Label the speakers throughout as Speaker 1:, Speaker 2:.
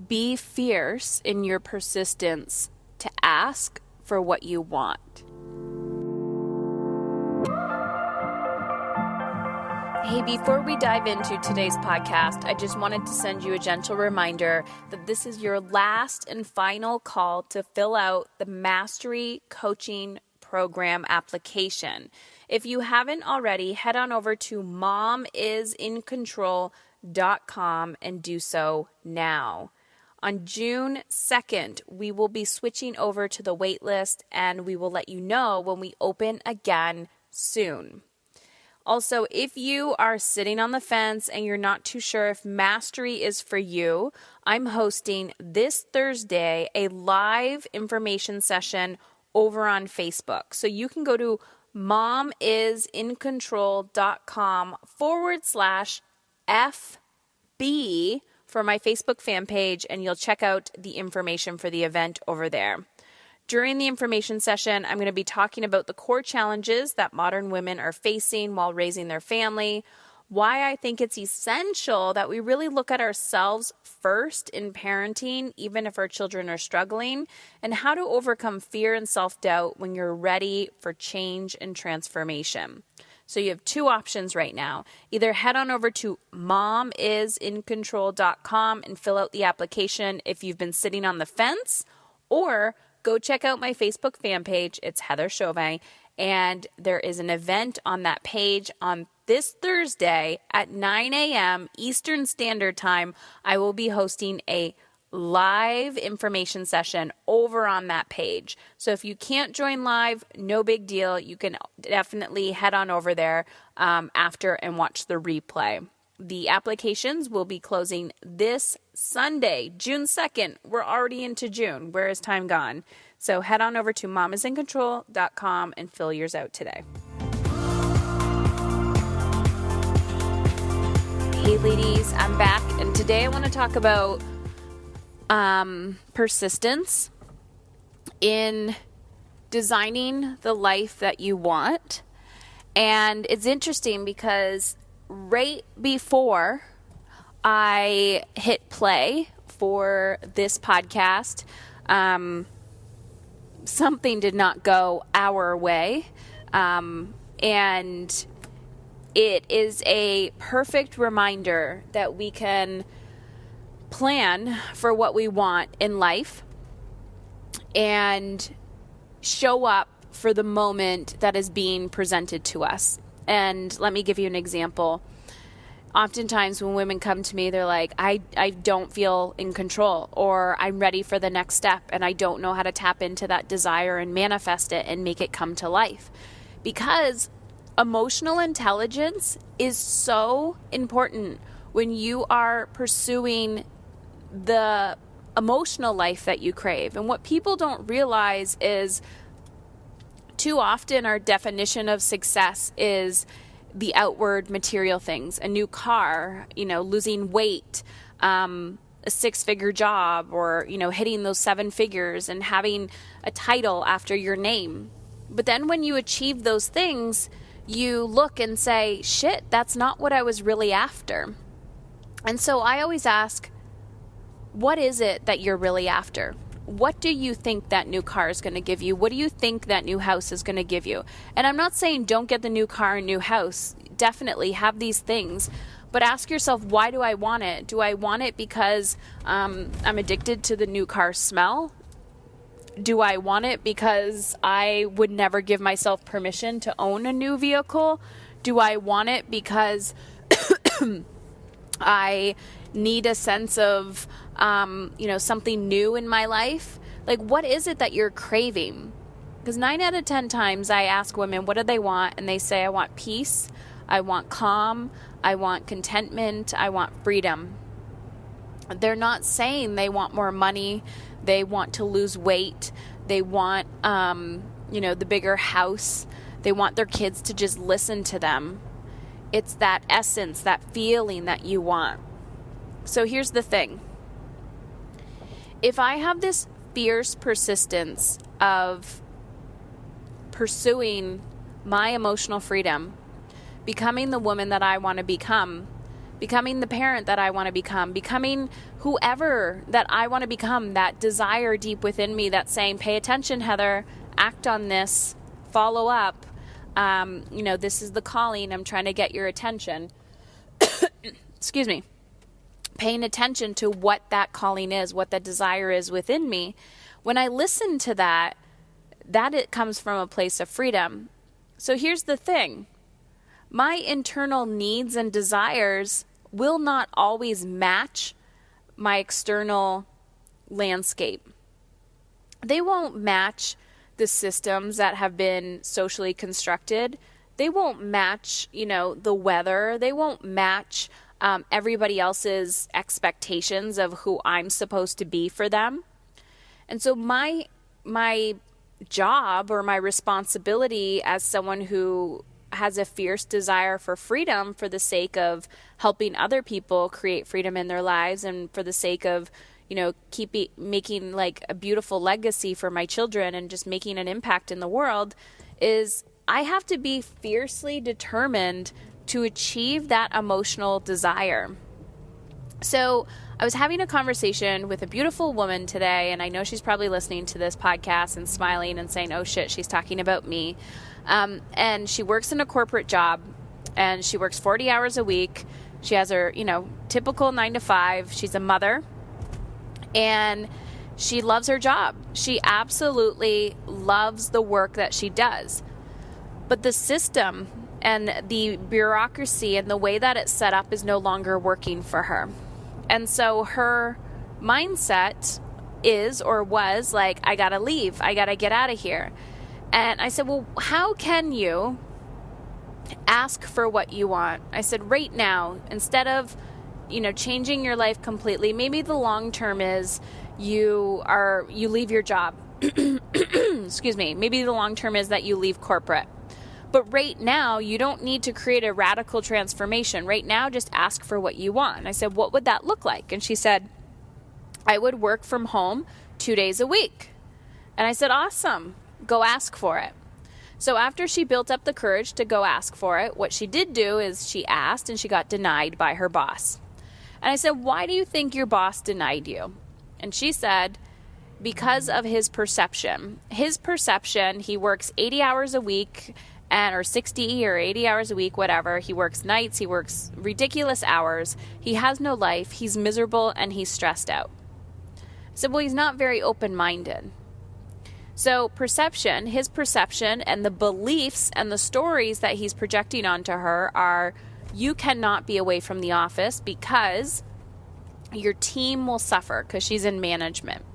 Speaker 1: Be fierce in your persistence to ask for what you want. Hey, before we dive into today's podcast, I just wanted to send you a gentle reminder that this is your last and final call to fill out the Mastery Coaching Program application. If you haven't already, head on over to momisincontrol.com and do so now. On June 2nd, we will be switching over to the waitlist, and we will let you know when we open again soon. Also, if you are sitting on the fence and you're not too sure if Mastery is for you, I'm hosting this Thursday a live information session over on Facebook. So you can go to momisincontrol.com/FB for my Facebook fan page, and you'll check out the information for the event over there. During the information session, I'm going to be talking about the core challenges that modern women are facing while raising their family, why I think it's essential that we really look at ourselves first in parenting, even if our children are struggling, and how to overcome fear and self-doubt when you're ready for change and transformation. So you have two options right now. Either head on over to momisincontrol.com and fill out the application if you've been sitting on the fence, or go check out my Facebook fan page. It's Heather Chauvin, and there is an event on that page on this Thursday at 9 a.m. Eastern Standard Time. I will be hosting a live information session over on that page. So if you can't join live, no big deal. You can definitely head on over there after and watch the replay. The applications will be closing this Sunday, June 2nd. We're already into June. Where has time gone? So head on over to momisincontrol.com and fill yours out today. Hey ladies, I'm back, and today I want to talk about persistence in designing the life that you want. And it's interesting because right before I hit play for this podcast, something did not go our way. And it is a perfect reminder that we can plan for what we want in life and show up for the moment that is being presented to us. And let me give you an example. Oftentimes when women come to me, they're like, I don't feel in control, or I'm ready for the next step and I don't know how to tap into that desire and manifest it and make it come to life. Because emotional intelligence is so important when you are pursuing the emotional life that you crave. And what people don't realize is too often our definition of success is the outward material things, a new car, losing weight, a 6-figure job, or, hitting those 7 figures and having a title after your name. But then when you achieve those things, you look and say, shit, that's not what I was really after. And so I always ask, what is it that you're really after? What do you think that new car is going to give you? What do you think that new house is going to give you? And I'm not saying don't get the new car and new house. Definitely have these things. But ask yourself, why do I want it? Do I want it because I'm addicted to the new car smell? Do I want it because I would never give myself permission to own a new vehicle? Do I want it because I need a sense of, something new in my life? Like, what is it that you're craving? Because 9 out of 10 times I ask women, what do they want? And they say, I want peace. I want calm. I want contentment. I want freedom. They're not saying they want more money. They want to lose weight. They want, the bigger house. They want their kids to just listen to them. It's that essence, that feeling that you want. So here's the thing. If I have this fierce persistence of pursuing my emotional freedom, becoming the woman that I want to become, becoming the parent that I want to become, becoming whoever that I want to become, that desire deep within me that's saying, pay attention, Heather, act on this, follow up. This is the calling. I'm trying to get your attention. Excuse me. Paying attention to what that calling is, what that desire is within me. When I listen to that it comes from a place of freedom. So here's the thing. My internal needs and desires will not always match my external landscape. They won't match the systems that have been socially constructed. They won't match, the weather. They won't match everybody else's expectations of who I'm supposed to be for them. And so my job or my responsibility as someone who has a fierce desire for freedom for the sake of helping other people create freedom in their lives and for the sake of, making like a beautiful legacy for my children and just making an impact in the world, is I have to be fiercely determined to achieve that emotional desire. So I was having a conversation with a beautiful woman today, and I know she's probably listening to this podcast and smiling and saying, oh shit, she's talking about me. And she works in a corporate job, and she works 40 hours a week. She has her, typical 9 to 5. She's a mother, and she loves her job. She absolutely loves the work that she does. But the system and the bureaucracy and the way that it's set up is no longer working for her. And so her mindset is or was like, I gotta leave. I gotta get out of here. And I said, well, how can you ask for what you want? I said, right now, instead of, changing your life completely, maybe the long term is you leave your job. Excuse me. Maybe the long term is that you leave corporate. But right now, you don't need to create a radical transformation. Right now, just ask for what you want. And I said, what would that look like? And she said, I would work from home 2 days a week. And I said, awesome. Go ask for it. So after she built up the courage to go ask for it, what she did do is she asked and she got denied by her boss. And I said, why do you think your boss denied you? And she said, because of his perception. His perception, he works 80 hours a week or 60 or 80 hours a week, whatever. He works nights. He works ridiculous hours. He has no life. He's miserable and he's stressed out. I said, well, he's not very open-minded. So his perception and the beliefs and the stories that he's projecting onto her are, you cannot be away from the office because your team will suffer because she's in management.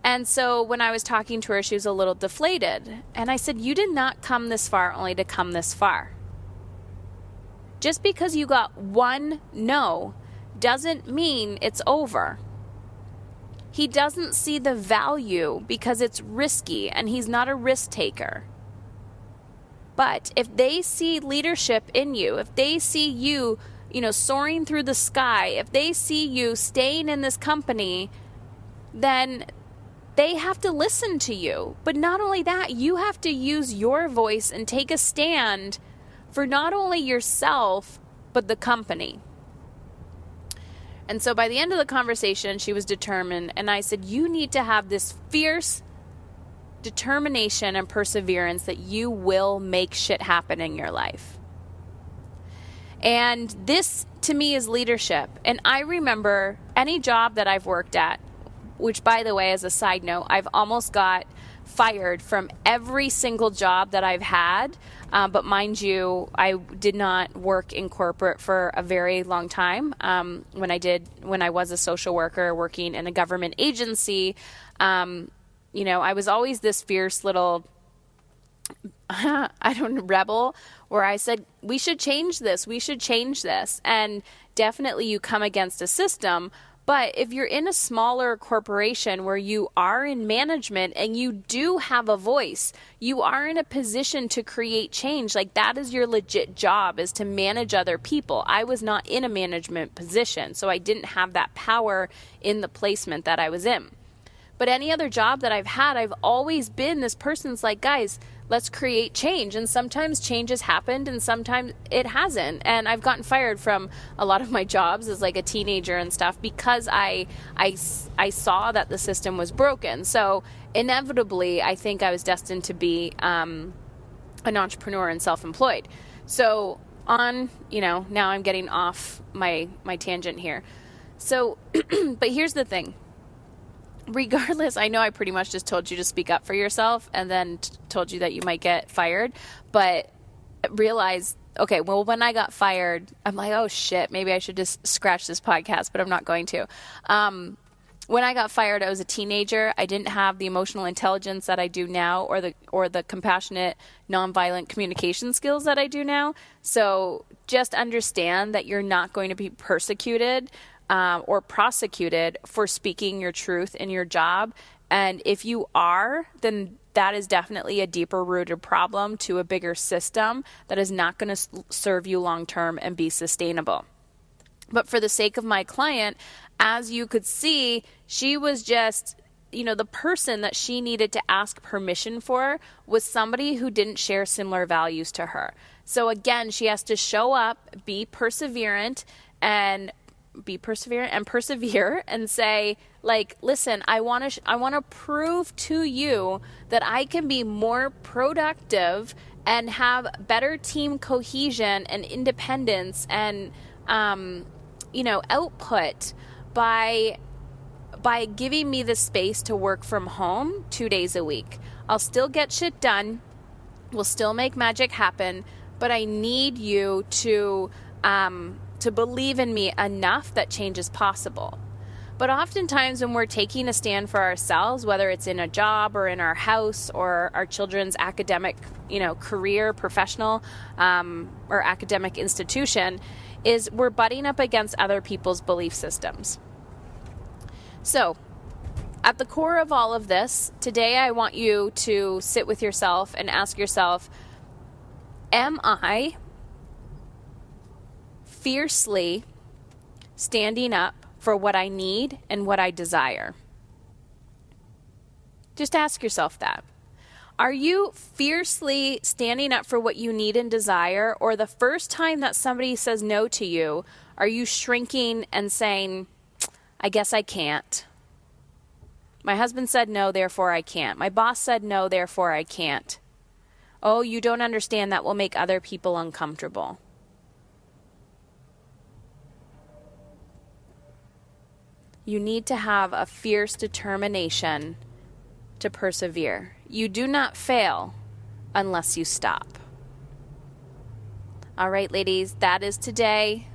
Speaker 1: And so when I was talking to her, she was a little deflated. And I said, you did not come this far only to come this far. Just because you got one no doesn't mean it's over. He doesn't see the value because it's risky and he's not a risk taker. But if they see leadership in you, if they see you, soaring through the sky, if they see you staying in this company, then they have to listen to you. But not only that, you have to use your voice and take a stand for not only yourself, but the company. And so by the end of the conversation, she was determined. And I said, you need to have this fierce determination and perseverance that you will make shit happen in your life. And this, to me, is leadership. And I remember any job that I've worked at, which, by the way, as a side note, I've almost got fired from every single job that I've had. But mind you, I did not work in corporate for a very long time. When I was a social worker working in a government agency, I was always this fierce little, rebel, where I said, we should change this. We should change this. And definitely you come against a system. But if you're in a smaller corporation where you are in management and you do have a voice, you are in a position to create change. Like, that is your legit job, is to manage other people. I was not in a management position, so I didn't have that power in the placement that I was in. But any other job that I've had, I've always been this person's like, guys, let's create change. And sometimes change has happened and sometimes it hasn't. And I've gotten fired from a lot of my jobs as like a teenager and stuff because I saw that the system was broken. So inevitably, I think I was destined to be an entrepreneur and self-employed. So now I'm getting off my tangent here. So, but here's the thing. Regardless, I know I pretty much just told you to speak up for yourself and then told you that you might get fired, but realize, okay, well, when I got fired, I'm like, oh shit, maybe I should just scratch this podcast, but I'm not going to. When I got fired, I was a teenager. I didn't have the emotional intelligence that I do now, or the compassionate, nonviolent communication skills that I do now. So just understand that you're not going to be persecuted or prosecuted for speaking your truth in your job. And if you are, then that is definitely a deeper rooted problem to a bigger system that is not going to serve you long term and be sustainable. But for the sake of my client, as you could see, she was just, the person that she needed to ask permission for was somebody who didn't share similar values to her. So again, she has to show up, be perseverant and persevere and say, like, listen, I want to prove to you that I can be more productive and have better team cohesion and independence and output by giving me the space to work from home 2 days a week. I'll still get shit done. We'll still make magic happen, but I need you to believe in me enough that change is possible. But oftentimes when we're taking a stand for ourselves, whether it's in a job or in our house or our children's academic, career, professional, or academic institution, is we're butting up against other people's belief systems. So at the core of all of this, today I want you to sit with yourself and ask yourself, am I fiercely standing up for what I need and what I desire? Just ask yourself that. Are you fiercely standing up for what you need and desire, or the first time that somebody says no to you, are you shrinking and saying, I guess I can't? My husband said no, therefore I can't. My boss said no, therefore I can't. Oh, you don't understand, that will make other people uncomfortable. You need to have a fierce determination to persevere. You do not fail unless you stop. All right, ladies, that is today.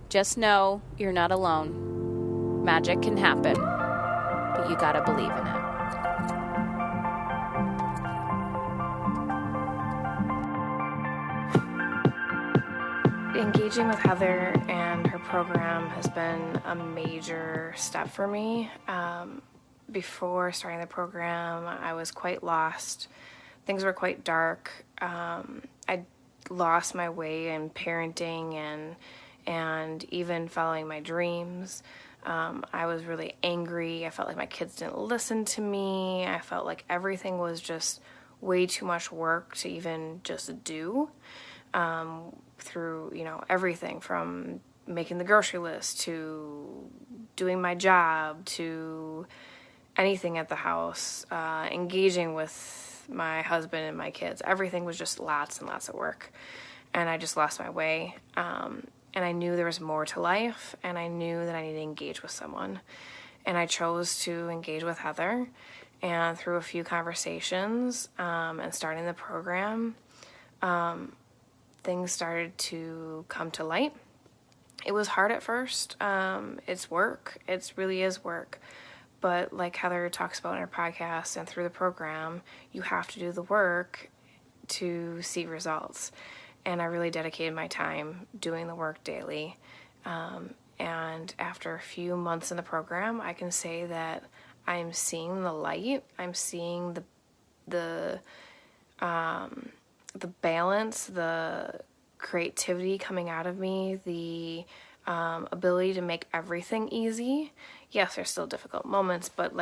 Speaker 1: Just know you're not alone. Magic can happen, but you gotta believe in
Speaker 2: it. Engaging with Heather and her program has been a major step for me. Before starting the program, I was quite lost. Things were quite dark. I lost my way in parenting and even following my dreams. I was really angry. I felt like my kids didn't listen to me. I felt like everything was just way too much work to even just do. Through, everything from making the grocery list to doing my job to anything at the house, engaging with my husband and my kids. Everything was just lots and lots of work. And I just lost my way. And I knew there was more to life, and I knew that I needed to engage with someone. And I chose to engage with Heather. And through a few conversations and starting the program, things started to come to light. It was hard at first. It's work. It really is work. But like Heather talks about in her podcast and through the program, you have to do the work to see results. And I really dedicated my time doing the work daily. And after a few months in the program, I can say that I'm seeing the light. I'm seeing the balance, the creativity coming out of me, the ability to make everything easy. Yes, there's still difficult moments, but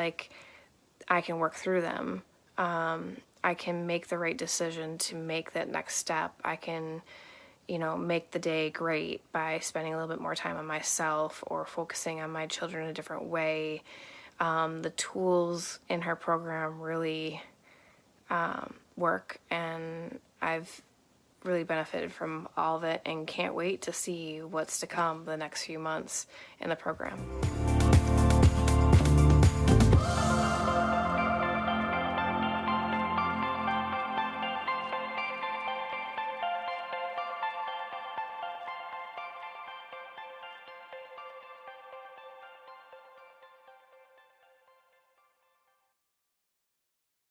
Speaker 2: I can work through them. I can make the right decision to make that next step. I can, make the day great by spending a little bit more time on myself or focusing on my children in a different way. The tools in her program really work, and I've really benefited from all of it and can't wait to see what's to come the next few months in the program.